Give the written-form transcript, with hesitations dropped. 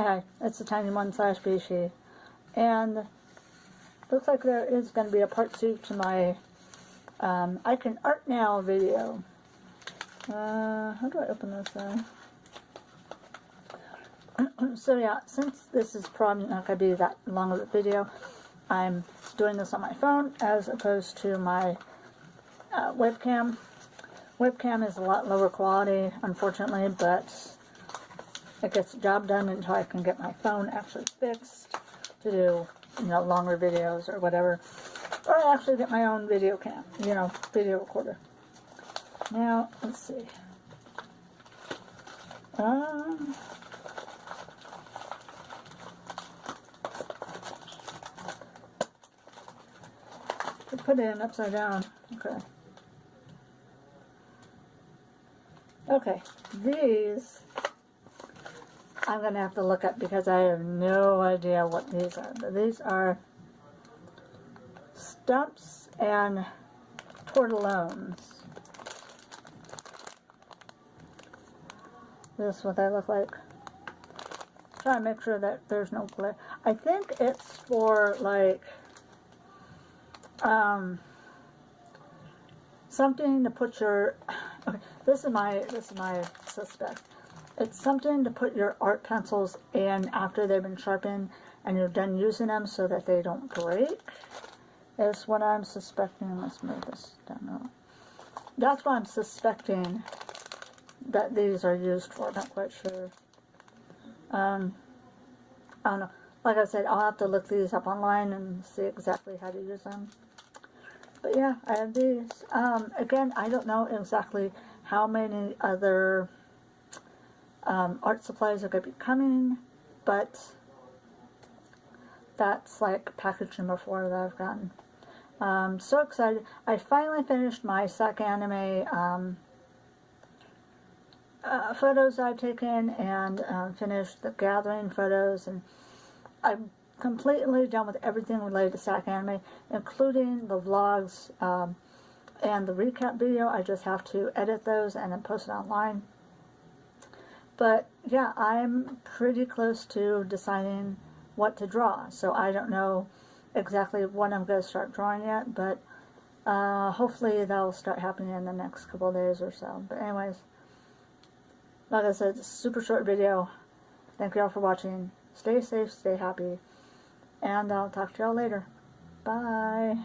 hi, it's a tiny one slash Bishi, and looks like there is going to be a part 2 to my I Can Art Now video. How do I open this thing? So yeah, since this is probably not going to be that long of a video, I'm doing this on my phone as opposed to my webcam. Webcam is a lot lower quality, unfortunately, but it gets the job done until I can get my phone actually fixed to do, longer videos or whatever. Or I actually get my own video cam, video recorder. Now, let's see. Put it in upside down. Okay. Okay, these I'm going to have to look up because I have no idea what these are. But these are stumps and tortillones. This is what they look like. Try to make sure that there's no glare. I think it's for like something to put your. Okay, this is my suspect. It's something to put your art pencils in after they've been sharpened and you're done using them so that they don't break. Is what I'm suspecting. Let's move this down. That's what I'm suspecting that these are used for. Not quite sure. I don't know. Like I said, I'll have to look these up online and see exactly how to use them. But yeah, I have these. Again, I don't know exactly how many other art supplies are going to be coming, but that's like package number 4 that I've gotten. So excited. I finally finished my SacAnime photos I've taken and finished the gathering photos, and I'm completely done with everything related to SacAnime, including the vlogs and the recap video. I just have to edit those and then post it online. But yeah, I'm pretty close to deciding what to draw, so I don't know exactly what I'm going to start drawing yet, but hopefully that'll start happening in the next couple of days or so. But anyways, like I said, it's a super short video. Thank you all for watching. Stay safe, stay happy, and I'll talk to y'all later. Bye.